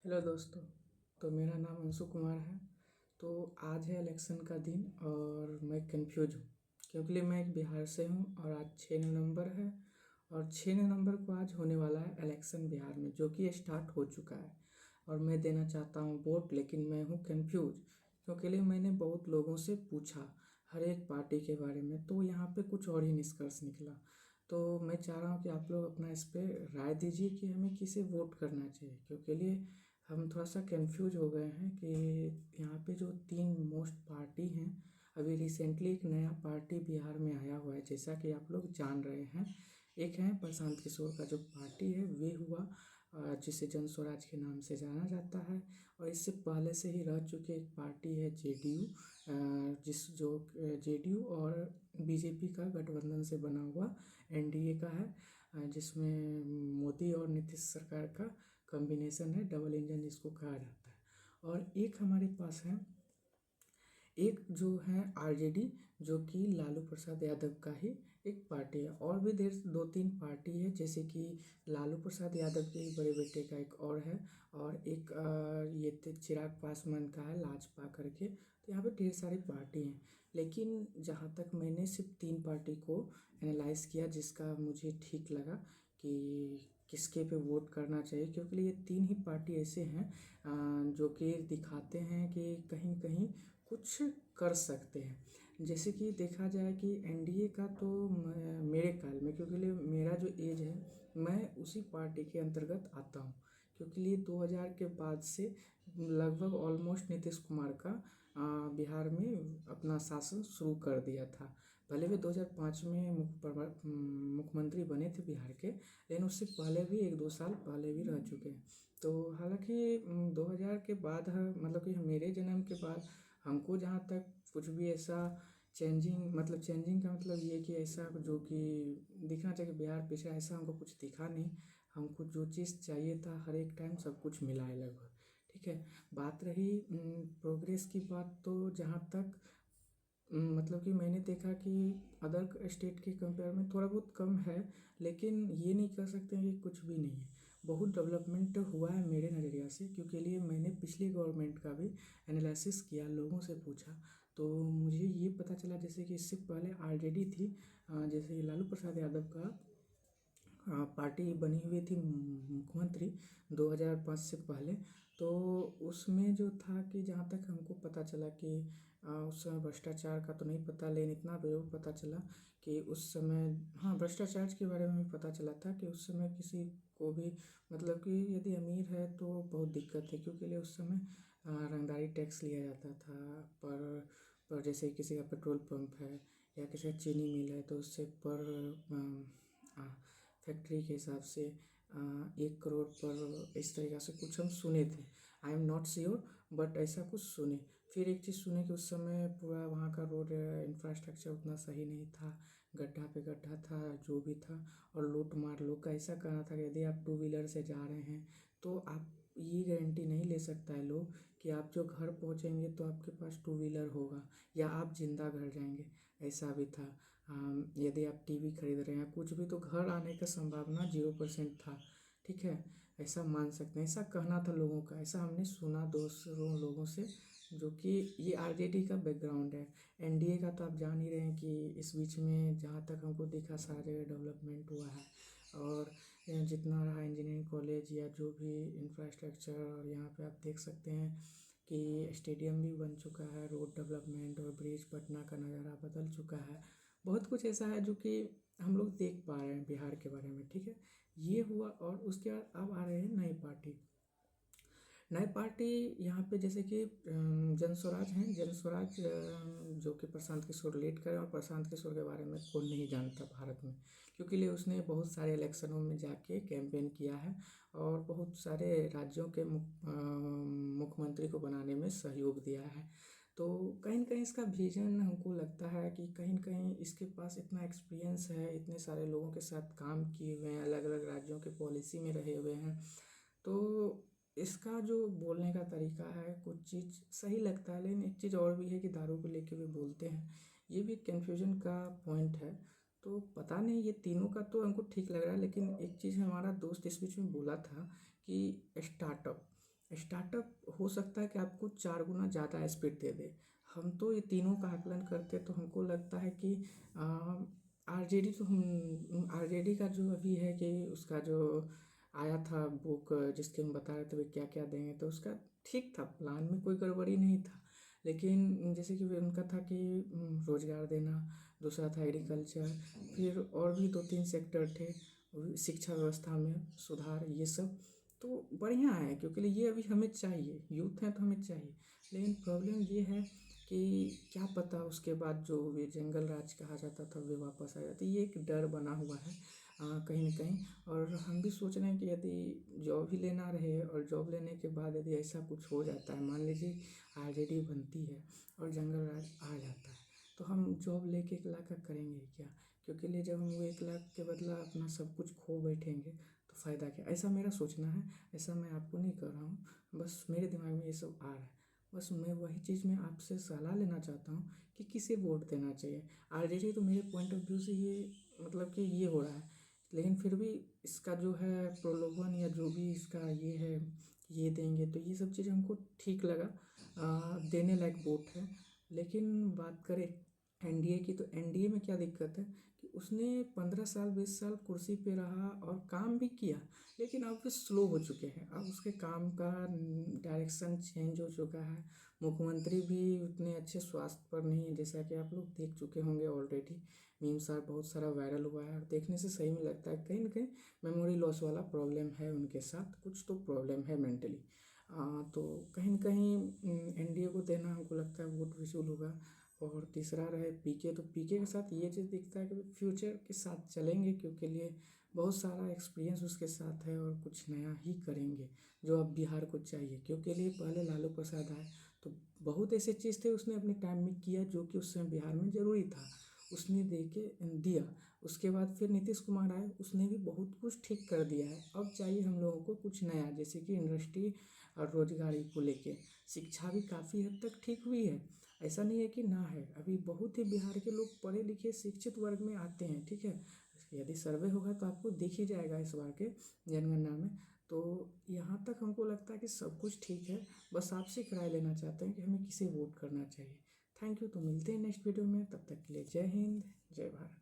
Hello दोस्तों। तो मेरा नाम अंशु कुमार है। तो आज है इलेक्शन का दिन और मैं कंफ्यूज हूँ क्योंकि मैं एक बिहार से हूँ और आज 6 नवंबर है और 6 नवंबर को आज होने वाला है इलेक्शन बिहार में, जो कि स्टार्ट हो चुका है और मैं देना चाहता हूँ वोट। लेकिन मैं हूँ कंफ्यूज क्योंकि मैंने बहुत लोगों से पूछा हर एक पार्टी के बारे में, तो यहाँ पे कुछ और ही निष्कर्ष निकला। तो मैं चाह रहा हूँ कि आप लोग अपना इस पे राय दीजिए कि हमें किसे वोट करना चाहिए, क्योंकि लिए हम थोड़ा सा कंफ्यूज हो गए हैं कि यहाँ पे जो तीन मोस्ट पार्टी हैं, अभी रिसेंटली एक नया पार्टी बिहार में आया हुआ है, जैसा कि आप लोग जान रहे हैं। एक है प्रशांत किशोर का जो पार्टी है वे हुआ, जिसे जन स्वराज के नाम से जाना जाता है। और इससे पहले से ही रह चुके एक पार्टी है जेडीयू, जेडीयू और बीजेपी का गठबंधन से बना हुआ एनडीए का है, जिसमें मोदी और नीतीश सरकार का कॉम्बिनेशन है, डबल इंजन जिसको कहा जाता है। और एक हमारे पास है, एक जो है आरजेडी, जो कि लालू प्रसाद यादव का ही एक पार्टी है। और भी देर दो तीन पार्टी है, जैसे कि लालू प्रसाद यादव के ही बड़े बेटे का एक और है, और एक चिराग पासवान का है, लाजपा करके। तो यहाँ पे ढेर सारी पार्टी हैं, लेकिन जहाँ तक मैंने सिर्फ तीन पार्टी को एनालाइज किया जिसका मुझे ठीक लगा कि किसके पे वोट करना चाहिए, क्योंकि ये तीन ही पार्टी ऐसे हैं जो कि दिखाते हैं कि कहीं कहीं कुछ कर सकते हैं। जैसे कि देखा जाए कि एनडीए का तो मेरे ख्याल में, क्योंकि मेरा जो एज है मैं उसी पार्टी के अंतर्गत आता हूँ, क्योंकि लिए 2000 के बाद से लगभग ऑलमोस्ट नीतीश कुमार का बिहार में अपना शासन शुरू कर दिया था। पहले वे 2005 में मुख्यमंत्री बने थे बिहार के, लेकिन उससे पहले भी एक दो साल पहले भी रह चुके हैं। तो हालांकि 2000 के बाद मतलब कि मेरे जन्म के बाद हमको जहाँ तक कुछ भी ऐसा चेंजिंग का मतलब ये कि ऐसा जो कि दिखना चाहिए बिहार पीछे, ऐसा हमको कुछ दिखा नहीं। हमको जो चीज़ चाहिए था हर एक टाइम सब कुछ मिला है लगभग। ठीक है। बात रही प्रोग्रेस की बात, तो जहाँ तक मतलब कि मैंने देखा कि अदर स्टेट के कंपेयर में थोड़ा बहुत कम है, लेकिन ये नहीं कह सकते हैं कि कुछ भी नहीं है। बहुत डेवलपमेंट हुआ है मेरे नज़रिया से, क्योंकि लिए मैंने पिछली गवर्नमेंट का भी एनालिसिस किया, लोगों से पूछा। तो मुझे ये पता चला जैसे कि इससे पहले आरजेडी थी, जैसे लालू प्रसाद यादव का पार्टी बनी हुई थी मुख्यमंत्री 2005 से पहले। तो उसमें जो था कि जहाँ तक हमको पता चला कि उस समय भ्रष्टाचार का तो नहीं पता, लेकिन इतना ज़रूर पता चला कि उस समय, हाँ, भ्रष्टाचार के बारे में भी पता चला था कि उस समय किसी को भी, मतलब कि यदि अमीर है तो बहुत दिक्कत है, क्योंकि उस समय रंगदारी टैक्स लिया जाता था। पर जैसे किसी का पेट्रोल पंप है या किसी का चीनी मिल है, तो उससे पर फैक्ट्री के हिसाब से 1 करोड़ पर, इस तरीक़ा से कुछ हम सुने थे। I am not sure, but ऐसा कुछ सुने। फिर एक चीज़ सुने कि उस समय पूरा वहाँ का रोड इंफ्रास्ट्रक्चर उतना सही नहीं था, गड्ढा पे गड्ढा था जो भी था। और लूट मार, लोग का ऐसा कहना था कि यदि आप टू व्हीलर से जा रहे हैं तो आप ये गारंटी नहीं ले सकता है लोग कि आप जो घर पहुँचेंगे तो आपके पास टू व्हीलर होगा या आप जिंदा घर जाएंगे। ऐसा भी था। यदि आप टीवी खरीद रहे हैं कुछ भी, तो घर आने का संभावना 0% था। ठीक है, ऐसा मान सकते हैं, ऐसा कहना था लोगों का, ऐसा हमने सुना दूसरों लोगों से, जो कि ये आरजेडी का बैकग्राउंड है। एनडीए का तो आप जान ही रहे हैं कि इस बीच में जहाँ तक हमको दिखा सारा जगह डेवलपमेंट हुआ है, और जितना रहा इंजीनियरिंग कॉलेज या जो भी इंफ्रास्ट्रक्चर, और यहाँ पे आप देख सकते हैं कि स्टेडियम भी बन चुका है, रोड डेवलपमेंट और ब्रिज, पटना का नज़ारा बदल चुका है। बहुत कुछ ऐसा है जो कि हम लोग देख पा रहे हैं बिहार के बारे में। ठीक है, ये हुआ। और उसके बाद अब आ रहे हैं नई पार्टी। नई पार्टी यहाँ पे जैसे कि जन स्वराज हैं, जन स्वराज जो कि प्रशांत किशोर लीड करें, और प्रशांत किशोर के बारे में कौन नहीं जानता भारत में, क्योंकि लिए उसने बहुत सारे इलेक्शनों में जाके कैंपेन किया है और बहुत सारे राज्यों के मुख्यमंत्री को बनाने में सहयोग दिया है। तो कहीं न कहीं इसका विजन हमको लगता है कि कहीं न कहीं इसके पास इतना एक्सपीरियंस है, इतने सारे लोगों के साथ काम किए हुए हैं, अलग अलग राज्यों के पॉलिसी में रहे हुए हैं। तो इसका जो बोलने का तरीका है कुछ चीज़ सही लगता है, लेकिन एक चीज़ और भी है कि दारू को लेके भी बोलते हैं, ये भी कन्फ्यूजन का पॉइंट है। तो पता नहीं, ये तीनों का तो हमको ठीक लग रहा है, लेकिन एक चीज़ हमारा दोस्त इस बीच में बोला था कि स्टार्टअप स्टार्टअप हो सकता है कि आपको 4 गुना ज़्यादा स्पीड दे दे। हम तो ये तीनों का आकलन करते तो हमको लगता है कि आरजेडी तो हम आरजेडी का जो अभी है कि उसका जो आया था बुक जिसके हम बता रहे थे क्या क्या देंगे, तो उसका ठीक था, प्लान में कोई गड़बड़ी नहीं था। लेकिन जैसे कि उनका था कि रोजगार देना, दूसरा था एग्रीकल्चर, फिर और भी 2-3 सेक्टर थे, शिक्षा व्यवस्था में सुधार, ये सब तो बढ़िया है क्योंकि ये अभी हमें चाहिए, यूथ है तो हमें चाहिए। लेकिन प्रॉब्लम ये है कि क्या पता उसके बाद जो वे जंगल राज कहा जाता था वे वापस आ जाती, ये एक डर बना हुआ है कहीं ना कहीं। और हम भी सोच रहे हैं कि यदि जॉब ही लेना रहे और जॉब लेने के बाद यदि ऐसा कुछ हो जाता है, मान लीजिए आरजेडी बनती है और जंगल राज आ जाता है, तो हम जॉब लेके 1 लाख का करेंगे क्या? क्योंकि लिए जब हम वो 1 लाख के बदला अपना सब कुछ खो बैठेंगे तो फ़ायदा क्या? ऐसा मेरा सोचना है, ऐसा मैं आपको नहीं कर रहा हूँ, बस मेरे दिमाग में ये सब आ रहा है। बस मैं वही चीज़ में आपसे सलाह लेना चाहता हूँ कि किसे वोट देना चाहिए। आरजेडी तो मेरे पॉइंट ऑफ व्यू से ये मतलब कि ये हो रहा है, लेकिन फिर भी इसका जो है प्रलोभन या जो भी इसका ये है, ये देंगे तो ये सब चीज़ हमको ठीक लगा, देने लायक वोट है। लेकिन बात करें एनडीए की, तो एनडीए में क्या दिक्कत है कि उसने 15 साल 20 साल कुर्सी पे रहा और काम भी किया, लेकिन अब वे स्लो हो चुके हैं, अब उसके काम का डायरेक्शन चेंज हो चुका है। मुख्यमंत्री भी उतने अच्छे स्वास्थ्य पर नहीं है, जैसा कि आप लोग देख चुके होंगे ऑलरेडी, मीम सार बहुत सारा वायरल हुआ है और देखने से सही में लगता है कहीं ना कहीं मेमोरी लॉस वाला प्रॉब्लम है उनके साथ, कुछ तो प्रॉब्लम है मेंटली। तो कहीं न कहीं एनडीए को देना हमको लगता है वोट वसूल होगा। और तीसरा रहे पीके, तो पीके के साथ ये चीज़ दिखता है कि फ्यूचर के साथ चलेंगे क्योंकि लिए बहुत सारा एक्सपीरियंस उसके साथ है और कुछ नया ही करेंगे जो अब बिहार को चाहिए। क्योंकि लिए पहले लालू प्रसाद आए तो बहुत ऐसे चीज़ थे उसने अपने टाइम में किया जो कि उस समय बिहार में ज़रूरी था, उसने दे के दिया। उसके बाद फिर नीतीश कुमार आए, उसने भी बहुत कुछ ठीक कर दिया है। अब चाहिए हम लोगों को कुछ नया, जैसे कि इंडस्ट्री और रोजगारी को लेके शिक्षा भी काफ़ी हद तक ठीक हुई है, ऐसा नहीं है कि ना है, अभी बहुत ही बिहार के लोग पढ़े लिखे शिक्षित वर्ग में आते हैं, ठीक है। यदि सर्वे होगा तो आपको दिख ही जाएगा इस बार के जनगणना में। तो यहाँ तक हमको लगता है कि सब कुछ ठीक है, बस आपसे एक राय लेना चाहते हैं कि हमें किसे वोट करना चाहिए। थैंक यू, तो मिलते हैं नेक्स्ट वीडियो में, तब तक के लिए जय हिंद, जय भारत।